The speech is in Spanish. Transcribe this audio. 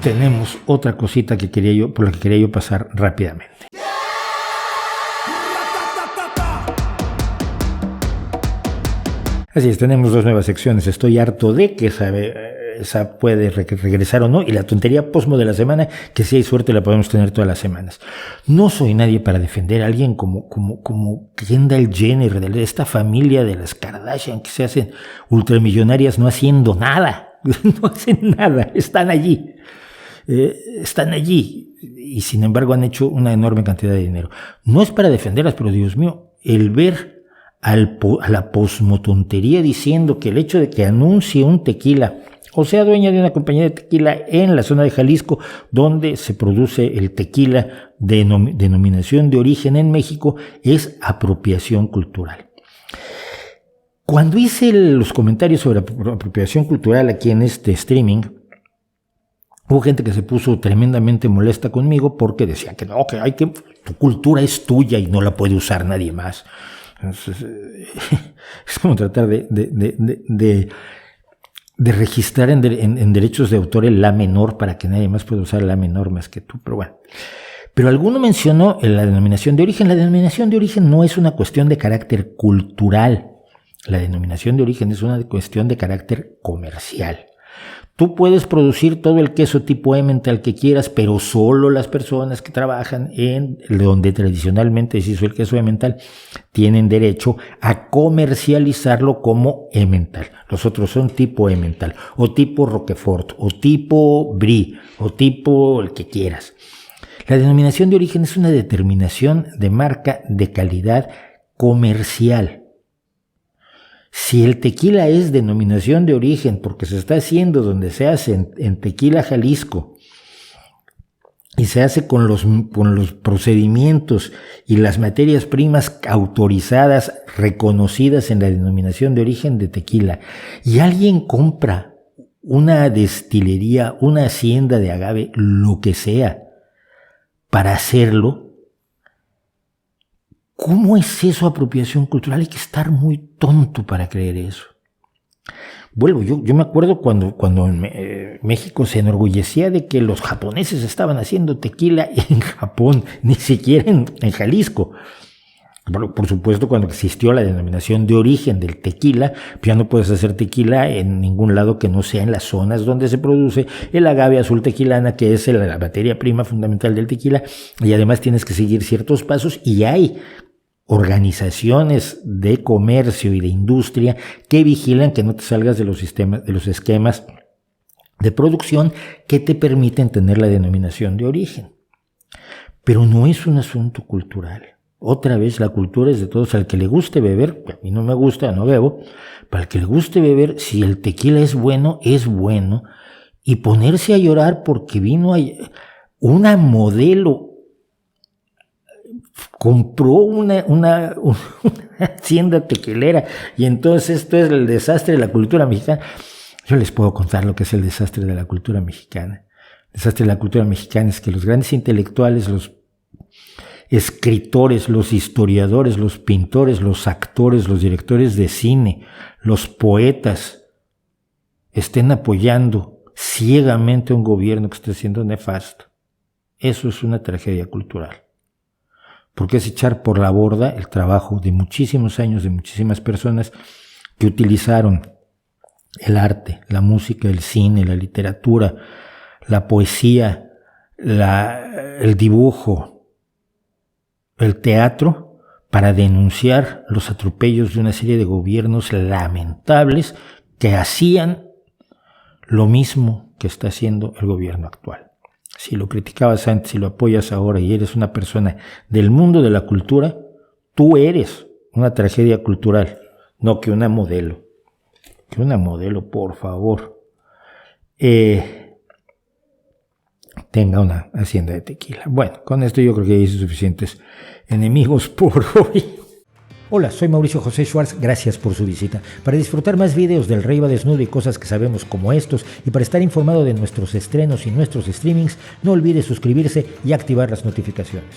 tenemos otra cosita por la que quería yo pasar rápidamente. Así es, tenemos 2 nuevas secciones. Estoy harto de que esa puede regresar o no, y la tontería posmo de la semana, que si hay suerte la podemos tener todas las semanas. No soy nadie para defender a alguien como Kendall Jenner, de esta familia de las Kardashian que se hacen ultramillonarias no haciendo nada. No hacen nada, están allí. Y sin embargo han hecho una enorme cantidad de dinero. No es para defenderlas, pero Dios mío, el ver a la posmotontería diciendo que el hecho de que anuncie un tequila, o sea dueña de una compañía de tequila en la zona de Jalisco, donde se produce el tequila de denominación de origen en México, es apropiación cultural. Cuando hice los comentarios sobre apropiación cultural aquí en este streaming, hubo gente que se puso tremendamente molesta conmigo porque decía que no, tu cultura es tuya y no la puede usar nadie más. Entonces, es como tratar de registrar en derechos de autor el la menor para que nadie más pueda usar la menor más que tú, pero bueno. Pero alguno mencionó la denominación de origen. La denominación de origen no es una cuestión de carácter cultural. La denominación de origen es una cuestión de carácter comercial. Tú puedes producir todo el queso tipo Emmental que quieras, pero solo las personas que trabajan en donde tradicionalmente se hizo el queso Emmental tienen derecho a comercializarlo como Emmental. Los otros son tipo Emmental, o tipo Roquefort, o tipo Brie, o tipo el que quieras. La denominación de origen es una determinación de marca de calidad comercial. Si el tequila es denominación de origen porque se está haciendo donde se hace en Tequila, Jalisco, y se hace con los procedimientos y las materias primas autorizadas, reconocidas en la denominación de origen de tequila, y alguien compra una destilería, una hacienda de agave, lo que sea, para hacerlo, ¿cómo es eso apropiación cultural? Hay que estar muy tonto para creer eso. Yo me acuerdo cuando México se enorgullecía de que los japoneses estaban haciendo tequila en Japón, ni siquiera en Jalisco. Por supuesto, cuando existió la denominación de origen del tequila, ya no puedes hacer tequila en ningún lado que no sea en las zonas donde se produce el agave azul tequilana, que es la materia prima fundamental del tequila, y además tienes que seguir ciertos pasos, y hay organizaciones de comercio y de industria que vigilan que no te salgas de los esquemas de producción que te permiten tener la denominación de origen. Pero no es un asunto cultural. Otra vez, la cultura es de todos. Al que le guste beber, a mí no me gusta, no bebo, para el que le guste beber, si el tequila es bueno, y ponerse a llorar porque vino una modelo, compró una hacienda tequilera, y entonces esto es el desastre de la cultura mexicana. Yo les puedo contar lo que es el desastre de la cultura mexicana. El desastre de la cultura mexicana es que los grandes intelectuales, los escritores, los historiadores, los pintores, los actores, los directores de cine, los poetas, estén apoyando ciegamente a un gobierno que está siendo nefasto. Eso es una tragedia cultural. Porque es echar por la borda el trabajo de muchísimos años de muchísimas personas que utilizaron el arte, la música, el cine, la literatura, la poesía, el dibujo, el teatro, para denunciar los atropellos de una serie de gobiernos lamentables que hacían lo mismo que está haciendo el gobierno actual. Si lo criticabas antes y lo apoyas ahora y eres una persona del mundo de la cultura, tú eres una tragedia cultural, no que una modelo. Que una modelo, por favor, tenga una hacienda de tequila. Bueno, con esto yo creo que hice suficientes enemigos por hoy. Hola, soy Mauricio José Schwartz, gracias por su visita. Para disfrutar más videos del Rey va Desnudo y cosas que sabemos como estos, y para estar informado de nuestros estrenos y nuestros streamings, no olvide suscribirse y activar las notificaciones.